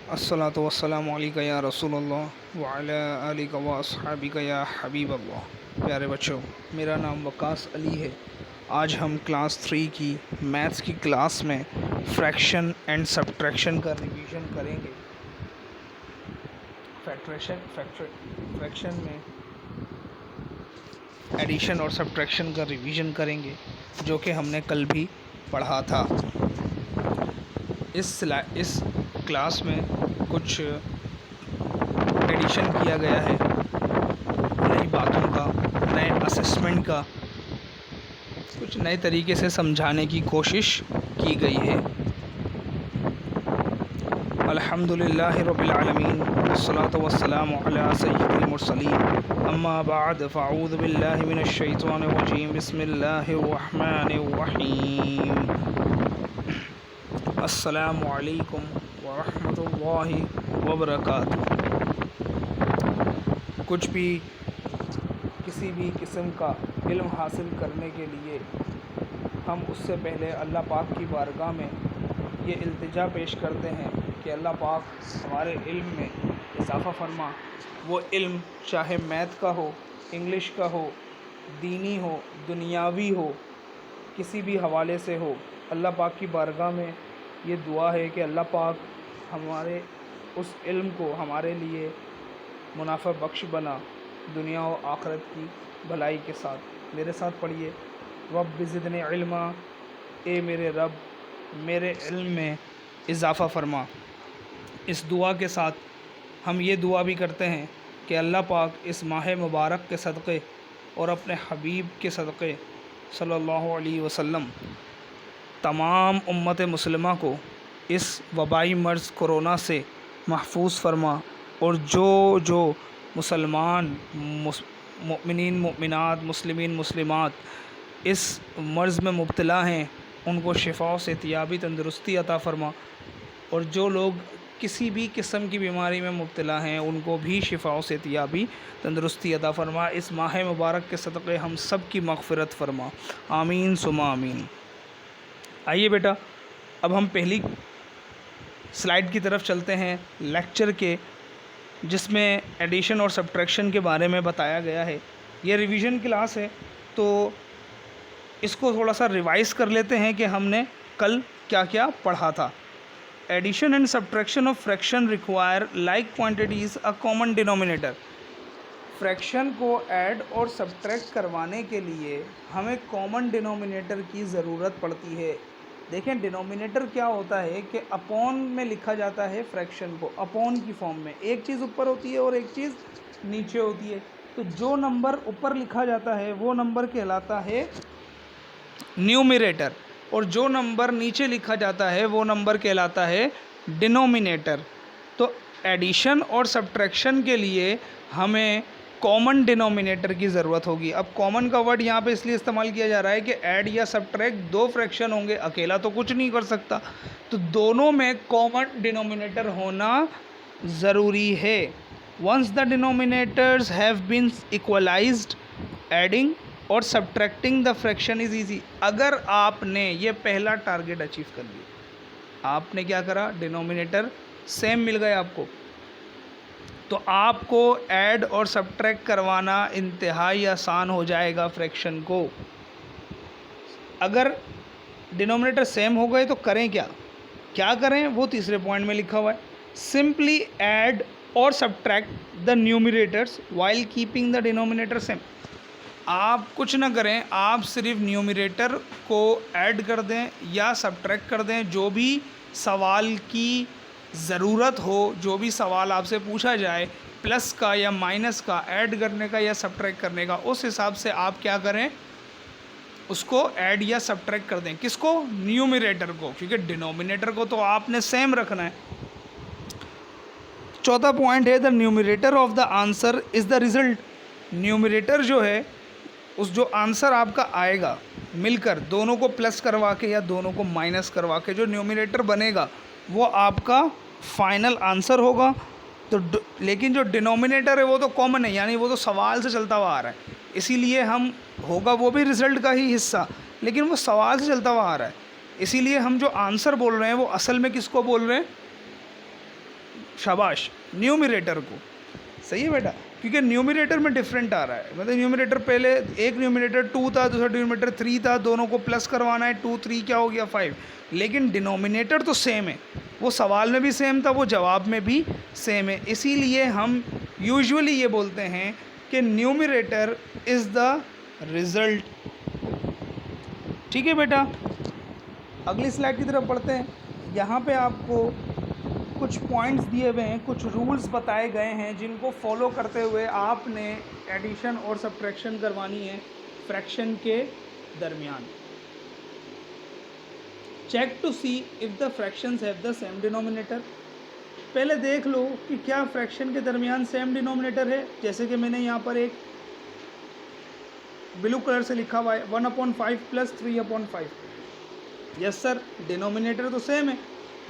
अस्सलातु वस्सलामु अलैका या रसूलल्लाह व अला आलिका व अस्हाबिका या हबीबल्लाह। प्यारे बच्चों, मेरा नाम वकास अली है। आज हम क्लास 3 की मैथ्स की क्लास में फ्रैक्शन एंड सब्ट्रैक्शन का रिवीजन करेंगे। फ्रैक्शन में एडिशन और सब्ट्रैक्शन का रिवीजन करेंगे, जो कि हमने कल भी पढ़ा था। इस क्लास में कुछ एडिशन किया गया है, नई बातों का, नए असेसमेंट का, कुछ नए तरीके से समझाने की कोशिश की गई है। अल्हम्दुलिल्लाहि रब्बिल आलमीन वस्सलातु वस्सलामु अला सय्यिदिल मुरसलीन अम्मा बाद फ़अऊज़ु बिल्लाहि मिनश शैतानिर रजीम बिस्मिल्लाहिर रहमानिर रहीम। अस्सलामु अलैकुम व रहमतुल्लाहि व बरकातुहू। किसी भी किस्म का इल्म हासिल करने के लिए हम उससे पहले अल्लाह पाक की बारगाह में ये इल्तिजा पेश करते हैं कि अल्लाह पाक हमारे इल्म में इजाफ़ा फरमा। वो इल्म चाहे मैथ का हो, इंग्लिश का हो, दीनी हो, दुनियावी हो, किसी भी हवाले से हो, अल्लाह पाक की बारगाह में ये दुआ है कि अल्लाह पाक हमारे उस इल्म को हमारे लिए मुनाफ़ा बख्श बना, दुनिया और आखिरत की भलाई के साथ। मेरे साथ पढ़िए, रब्ब ज़िदनी इल्मा, ए मेरे रब मेरे इल्म में इजाफ़ा फरमा। इस दुआ के साथ हम ये दुआ भी करते हैं कि अल्लाह पाक इस माह मुबारक के सदक़े और अपने हबीब के सदक़े सल्लल्लाहु अलैहि वसल्लम तमाम उम्मत मुस्लिमा को इस वबाई मर्ज़ कोरोना से महफूज फरमा, और जो मुसलमान मुमिनीन मुमिनात मुस्लिमीन मुस्लिमात इस मर्ज़ में मुब्तला हैं उनको शिफा से तियाबी तंदुरुस्ती अता फ़रमा, और जो लोग किसी भी किस्म की बीमारी में मुब्तला हैं उनको भी शिफा से तियाबी तंदुरुस्ती अता फ़रमा। इस माह मुबारक के सदक़े हम सब की मग़फ़िरत फ़रमा, आमीन सुमा आमीन। आइए बेटा, अब हम पहली स्लाइड की तरफ चलते हैं लेक्चर के, जिसमें एडिशन और सब्ट्रैक्शन के बारे में बताया गया है। ये रिवीजन क्लास है, तो इसको थोड़ा सा रिवाइज़ कर लेते हैं कि हमने कल क्या क्या पढ़ा था। Addition and subtraction of fraction require like quantities a common denominator. Fraction को ऐड और सब्ट्रैक्ट करवाने के लिए हमें कॉमन डिनोमिनेटर की ज़रूरत पड़ती है। देखें, डिनोमिनेटर क्या होता है कि अपॉन में लिखा जाता है फ्रैक्शन को, अपॉन की फॉर्म में। एक चीज़ ऊपर होती है और एक चीज़ नीचे होती है। तो जो नंबर ऊपर लिखा जाता है वो नंबर कहलाता है न्यूमरेटर, और जो नंबर नीचे लिखा जाता है वो नंबर कहलाता है डिनोमिनेटर। तो एडिशन और सब्ट्रैक्शन के लिए हमें कॉमन डिनोमिनेटर की ज़रूरत होगी। अब कॉमन का वर्ड यहाँ पे इसलिए इस्तेमाल किया जा रहा है कि ऐड या सब्ट्रैक्ट दो फ्रैक्शन होंगे, अकेला तो कुछ नहीं कर सकता, तो दोनों में कॉमन डिनोमिनेटर होना ज़रूरी है। Once the denominators have been equalized, adding और subtracting the fraction is easy. अगर आपने ये पहला टारगेट अचीव कर लिया, आपने क्या करा, डिनोमिनेटर सेम मिल गए आपको, तो आपको ऐड और सब्ट्रैक्ट करवाना इंतहाई आसान हो जाएगा फ्रैक्शन को। अगर डिनोमिनेटर सेम हो गए तो करें क्या करें, वो तीसरे पॉइंट में लिखा हुआ है। सिंपली ऐड और subtract the numerators while keeping the denominator same. आप कुछ ना करें, आप सिर्फ न्यूमरेटर को ऐड कर दें या सब्ट्रैक्ट कर दें। जो भी सवाल की ज़रूरत हो, जो भी सवाल आपसे पूछा जाए, प्लस का या माइनस का, ऐड करने का या सब्ट्रैक्ट करने का, उस हिसाब से आप क्या करें, उसको ऐड या सब्ट्रैक्ट कर दें। किसको? न्यूमरेटर को, क्योंकि डिनोमिनेटर को तो आपने सेम रखना है। चौथा पॉइंट है the numerator of the answer is the result. Numerator जो है, उस जो आंसर आपका आएगा मिलकर दोनों को प्लस करवा के या दोनों को माइनस करवा के जो न्यूमरेटर बनेगा वो आपका फाइनल आंसर होगा। तो लेकिन जो डिनोमिनेटर है वो तो कॉमन है, यानी वो तो सवाल से चलता हुआ आ रहा है, इसीलिए हम होगा वो भी रिज़ल्ट का ही हिस्सा, लेकिन वो सवाल से चलता हुआ आ रहा है। इसीलिए हम जो आंसर बोल रहे हैं वो असल में किसको बोल रहे हैं, शाबाश, न्यूमरेटर को। सही है बेटा, क्योंकि न्यूमरेटर में डिफरेंट आ रहा है। मतलब न्यूमरेटर पहले एक न्यूमरेटर 2 था, दूसरा न्यूमरेटर 3 था, दोनों को प्लस करवाना है, 2 3 क्या हो गया 5, लेकिन डिनोमिनेटर तो सेम है। वो सवाल में भी सेम था, वो जवाब में भी सेम है। इसीलिए हम यूजुअली ये बोलते हैं कि न्यूमरेटर इज़ द रिज़ल्ट। ठीक है बेटा, अगली स्लाइड की तरफ पढ़ते हैं। यहाँ पे आपको कुछ पॉइंट्स दिए हुए हैं, कुछ रूल्स बताए गए हैं जिनको फॉलो करते हुए आपने एडिशन और सब्ट्रैक्शन करवानी है फ्रैक्शन के दरमियान। Check to see if the fractions have the same denominator. पहले देख लो कि क्या फ्रैक्शन के दरमियान सेम डिनोमिनेटर है। जैसे कि मैंने यहाँ पर एक ब्लू कलर से लिखा हुआ है 1/5 प्लस 3/5। यस सर, डिनोमिनेटर तो सेम है।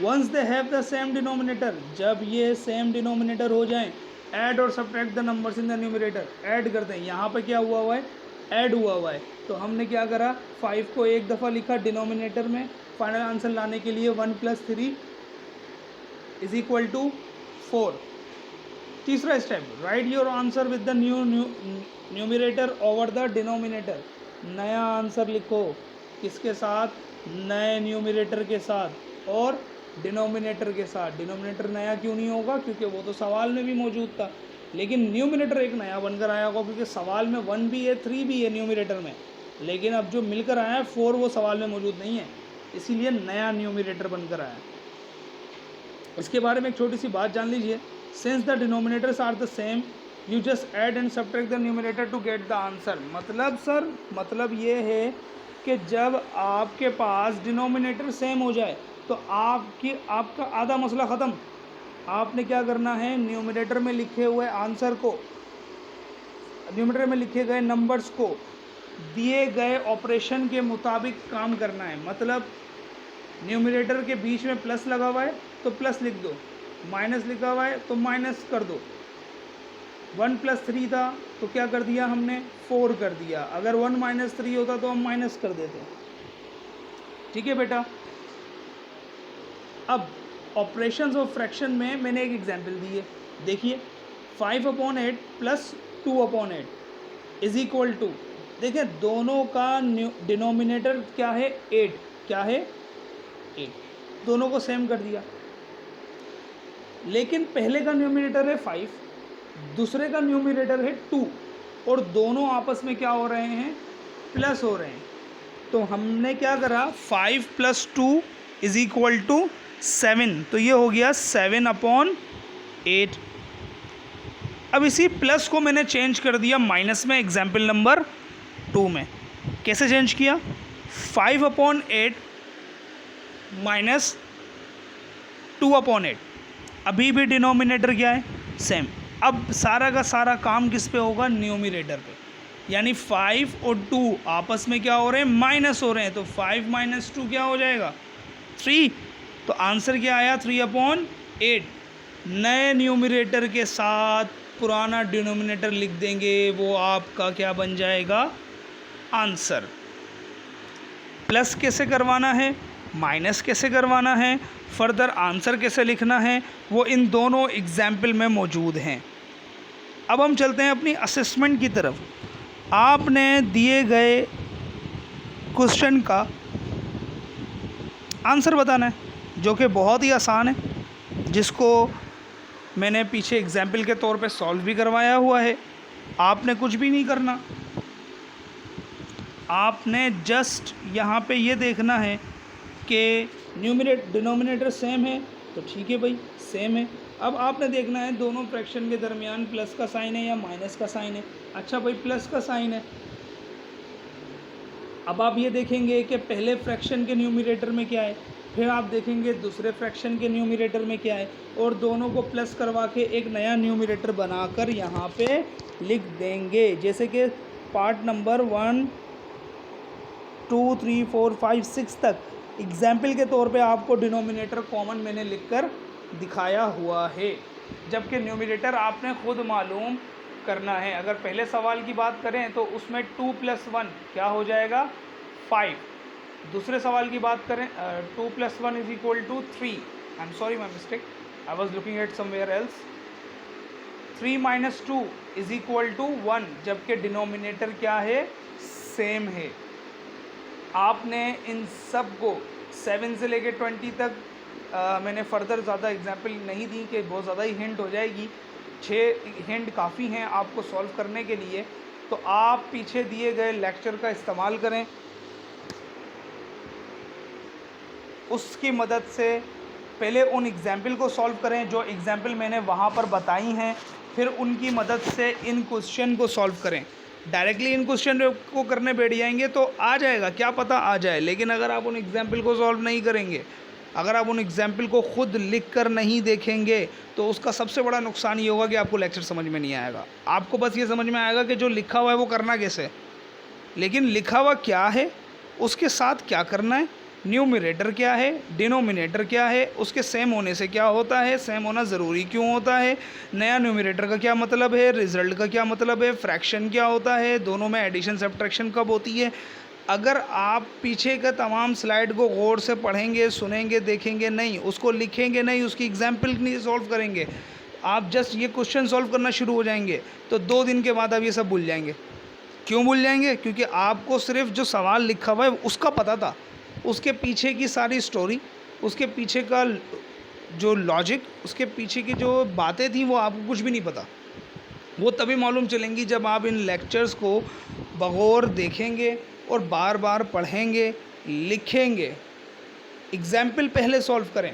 Once they have the same denominator, जब ये सेम डिनोमिनेटर हो जाएं, ऐड और subtract the numbers in the numerator. Add करते हैं, यहाँ पे क्या हुआ हुआ है, ऐड हुआ हुआ है। तो हमने क्या करा, 5 को एक दफ़ा लिखा डिनोमिनेटर में, फाइनल आंसर लाने के लिए 1 + 3 = 4। तीसरा step, right your answer with the numerator over the denominator. नया आंसर लिखो, किसके साथ, नए न्यूमरेटर के साथ और डिनोमिनेटर के साथ। डिनोमिनेटर नया क्यों नहीं होगा, क्योंकि वो तो सवाल में भी मौजूद था, लेकिन न्यूमरेटर एक नया बनकर आया होगा, क्योंकि सवाल में 1 भी है 3 भी है न्यूमरेटर में, लेकिन अब जो मिलकर आया है 4 वो सवाल में मौजूद नहीं है, इसीलिए नया न्यूमरेटर बनकर आया। इसके बारे में एक छोटी सी बात जान लीजिए। Since the denominators are the same, you just add and subtract the numerator to get the answer. मतलब सर, मतलब ये है कि जब आपके पास डिनोमिनेटर सेम हो जाए तो आपका आधा मसला ख़त्म। आपने क्या करना है, न्यूमरेटर में लिखे हुए आंसर को, न्यूमरेटर में लिखे गए नंबर्स को दिए गए ऑपरेशन के मुताबिक काम करना है। मतलब न्यूमरेटर के बीच में प्लस लगा हुआ है तो प्लस लिख दो, माइनस लिखा हुआ है तो माइनस कर दो। 1 + 3 था तो क्या कर दिया हमने, 4 कर दिया। अगर 1 - 3 होता तो हम माइनस कर देते। ठीक है बेटा। अब ऑपरेशंस ऑफ फ्रैक्शन में मैंने एक एग्जांपल दी है, देखिए 5/8 + 2/8 = देखिए दोनों का डिनोमिनेटर क्या है, 8। क्या है, 8। दोनों को सेम कर दिया, लेकिन पहले का न्यूमरेटर है 5, दूसरे का न्यूमरेटर है 2, और दोनों आपस में क्या हो रहे हैं, प्लस हो रहे हैं। तो हमने क्या करा, 5 + 2 = 7, तो ये हो गया 7/8। अब इसी प्लस को मैंने चेंज कर दिया माइनस में, एग्जाम्पल नंबर 2 में। कैसे चेंज किया, 5/8 - 2/8, अभी भी डिनोमिनेटर क्या है, सेम। अब सारा का सारा काम किस पे होगा, न्यूमरेटर पे। यानी 5 और 2 आपस में क्या हो रहे हैं, माइनस हो रहे हैं, तो 5 - 2 क्या हो जाएगा, 3। तो आंसर क्या आया, 3/8। नए न्यूमरेटर के साथ पुराना डिनोमिनेटर लिख देंगे, वो आपका क्या बन जाएगा, आंसर। प्लस कैसे करवाना है, माइनस कैसे करवाना है, फर्दर आंसर कैसे लिखना है, वो इन दोनों एग्जाम्पल में मौजूद हैं। अब हम चलते हैं अपनी असेसमेंट की तरफ। आपने दिए गए क्वेश्चन का आंसर बताना है, जो कि बहुत ही आसान है, जिसको मैंने पीछे एग्जाम्पल के तौर पे सॉल्व भी करवाया हुआ है। आपने कुछ भी नहीं करना, आपने जस्ट यहाँ पे ये देखना है कि डिनोमिनेटर सेम है, तो ठीक है भाई, सेम है। अब आपने देखना है दोनों फ्रैक्शन के दरमियान प्लस का साइन है या माइनस का साइन है। अच्छा भाई, प्लस का साइन है। अब आप ये देखेंगे कि पहले फ्रैक्शन के न्यूमरेटर में क्या है, फिर आप देखेंगे दूसरे फ्रैक्शन के न्यूमरेटर में क्या है, और दोनों को प्लस करवा के एक नया न्यूमरेटर बनाकर यहाँ पे लिख देंगे। जैसे कि पार्ट नंबर 1 2 3 4 5 6 तक एग्जाम्पल के तौर पे आपको डिनोमिनेटर कॉमन मैंने लिखकर दिखाया हुआ है, जबकि न्यूमरेटर आपने खुद मालूम करना है। अगर पहले सवाल की बात करें तो उसमें 2 + 1 क्या हो जाएगा, 5। दूसरे सवाल की बात करें 2 + 1 = 3। I am sorry, my mistake. I was looking at somewhere else. 3 minus 2 is equal to 1, जबकि डिनोमिनेटर क्या है, सेम है। आपने इन सब को 7 से लेके 20 तक मैंने फ़र्दर ज़्यादा एग्जाम्पल नहीं दी कि बहुत ज़्यादा ही हिंट हो जाएगी। 6 हिंट काफ़ी हैं आपको सॉल्व करने के लिए। तो आप पीछे दिए गए लेक्चर का इस्तेमाल करें, उसकी मदद से पहले उन एग्ज़ाम्पल को सॉल्व करें जो एग्ज़ाम्पल मैंने वहाँ पर बताई हैं, फिर उनकी मदद से इन क्वेश्चन को सॉल्व करें। डायरेक्टली इन क्वेश्चन को करने बैठ जाएंगे तो आ जाएगा, क्या पता आ जाए, लेकिन अगर आप उन एग्ज़ाम्पल को सॉल्व नहीं करेंगे, अगर आप उन एग्ज़ाम्पल को ख़ुद लिख कर नहीं देखेंगे, तो उसका सबसे बड़ा नुकसान ये होगा कि आपको लेक्चर समझ में नहीं आएगा। आपको बस ये समझ में आएगा कि जो लिखा हुआ है वो करना कैसे है, लेकिन लिखा हुआ क्या है, उसके साथ क्या करना है, न्यूमरेटर क्या है, डिनोमिनेटर क्या है, उसके सेम होने से क्या होता है, सेम होना ज़रूरी क्यों होता है, नया न्यूमरेटर का क्या मतलब है, रिज़ल्ट का क्या मतलब है, फ्रैक्शन क्या होता है, दोनों में एडिशन सब्ट्रैक्शन कब होती है। अगर आप पीछे का तमाम स्लाइड को गौर से पढ़ेंगे, सुनेंगे, देखेंगे नहीं, उसको लिखेंगे नहीं, उसकी एग्जाम्पल नहीं सॉल्व करेंगे, आप जस्ट ये क्वेश्चन सॉल्व करना शुरू हो जाएंगे, तो 2 दिन के बाद आप ये सब भूल जाएंगे। क्यों भूल जाएंगे? क्योंकि आपको सिर्फ जो सवाल लिखा हुआ है उसका पता था, उसके पीछे की सारी स्टोरी, उसके पीछे का जो लॉजिक, उसके पीछे की जो बातें थी वो आपको कुछ भी नहीं पता। वो तभी मालूम चलेंगी जब आप इन लेक्चर्स को बगौर देखेंगे और बार बार पढ़ेंगे, लिखेंगे। एग्जाम्पल पहले सॉल्व करें,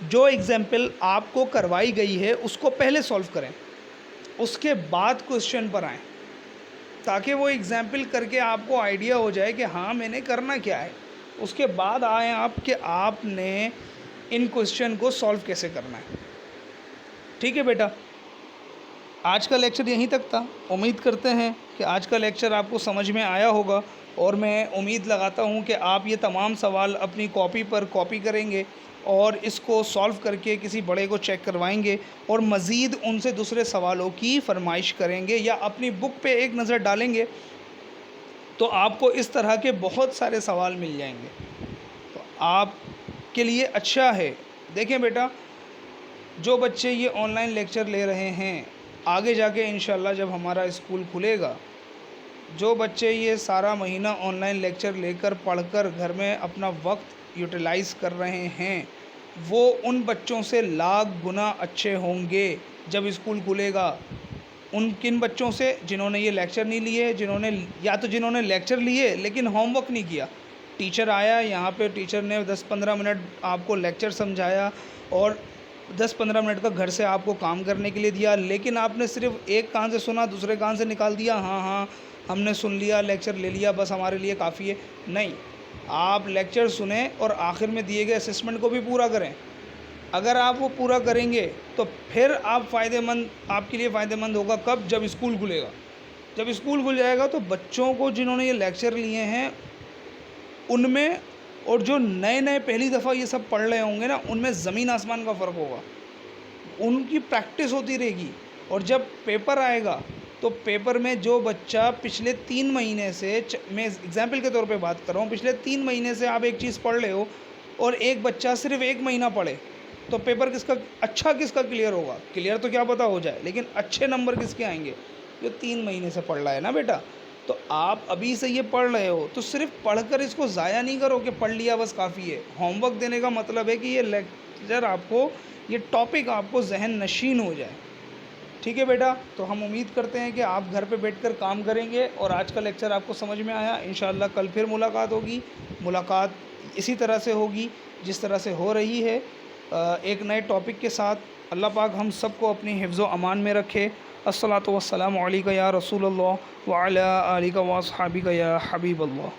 जो एग्जाम्पल आपको करवाई गई है उसको पहले सॉल्व करें, उसके बाद क्वेश्चन पर आएँ, ताकि वो एग्जाम्पल करके आपको आइडिया हो जाए कि हाँ मैंने करना क्या है। उसके बाद आए आप कि आपने इन क्वेश्चन को सॉल्व कैसे करना है। ठीक है बेटा, आज का लेक्चर यहीं तक था। उम्मीद करते हैं कि आज का लेक्चर आपको समझ में आया होगा, और मैं उम्मीद लगाता हूँ कि आप ये तमाम सवाल अपनी कॉपी पर कॉपी करेंगे और इसको सॉल्व करके किसी बड़े को चेक करवाएंगे और मज़ीद उनसे दूसरे सवालों की फरमाइश करेंगे या अपनी बुक पे एक नज़र डालेंगे, तो आपको इस तरह के बहुत सारे सवाल मिल जाएंगे। तो आपके लिए अच्छा है। देखें बेटा, जो बच्चे ये ऑनलाइन लेक्चर ले रहे हैं, आगे जाके इंशाल्लाह जब हमारा स्कूल खुलेगा, जो बच्चे ये सारा महीना ऑनलाइन लेक्चर लेकर पढ़कर घर में अपना वक्त यूटिलाइज़ कर रहे हैं, वो उन बच्चों से लाख गुना अच्छे होंगे जब स्कूल खुलेगा। उन किन बच्चों से? जिन्होंने ये लेक्चर नहीं लिए, जिन्होंने लेक्चर लिए लेकिन होमवर्क नहीं किया। टीचर आया यहाँ पे, टीचर ने 10-15 मिनट आपको लेक्चर समझाया और 10-15 मिनट का घर से आपको काम करने के लिए दिया, लेकिन आपने सिर्फ एक कान से सुना, दूसरे कान से निकाल दिया, हाँ हाँ हमने सुन लिया, लेक्चर ले लिया, बस हमारे लिए काफ़ी है। नहीं, आप लेक्चर सुने और आखिर में दिए गए असेसमेंट को भी पूरा करें। अगर आप वो पूरा करेंगे तो फिर आपके लिए फ़ायदेमंद होगा कब? जब स्कूल खुलेगा। जब स्कूल खुल जाएगा तो बच्चों को जिन्होंने ये लेक्चर लिए हैं उनमें, और जो नए नए पहली दफ़ा ये सब पढ़ रहे होंगे ना, उनमें ज़मीन आसमान का फ़र्क होगा। उनकी प्रैक्टिस होती रहेगी, और जब पेपर आएगा तो पेपर में जो बच्चा पिछले 3 महीने से, मैं एग्जाम्पल के तौर पे बात कर रहा हूँ, पिछले 3 महीने से आप एक चीज़ पढ़ रहे हो और एक बच्चा सिर्फ 1 महीना पढ़े, तो पेपर किसका क्लियर होगा? क्लियर तो क्या पता हो जाए, लेकिन अच्छे नंबर किसके आएंगे? जो 3 महीने से पढ़ रहा है ना बेटा। तो आप अभी से ये पढ़ रहे हो तो सिर्फ पढ़कर इसको ज़ाया नहीं करो कि पढ़ लिया बस काफ़ी है। होमवर्क देने का मतलब है कि ये लेक्चर आपको, ये टॉपिक आपको जहन नशीन हो जाए। ठीक है बेटा, तो हम उम्मीद करते हैं कि आप घर पे बैठकर काम करेंगे और आज का लेक्चर आपको समझ में आया। इंशाअल्लाह कल फिर मुलाकात होगी। मुलाकात इसी तरह से होगी जिस तरह से हो रही है, एक नए टॉपिक के साथ। अल्लाह पाक हम सबको अपनी हिफ्ज़ व अमान में रखे। अस्सलातु वस्सलामु अलैका या रसूलल्लाह व अला आलिका व अस्हाबिका या हबीबल्लाह।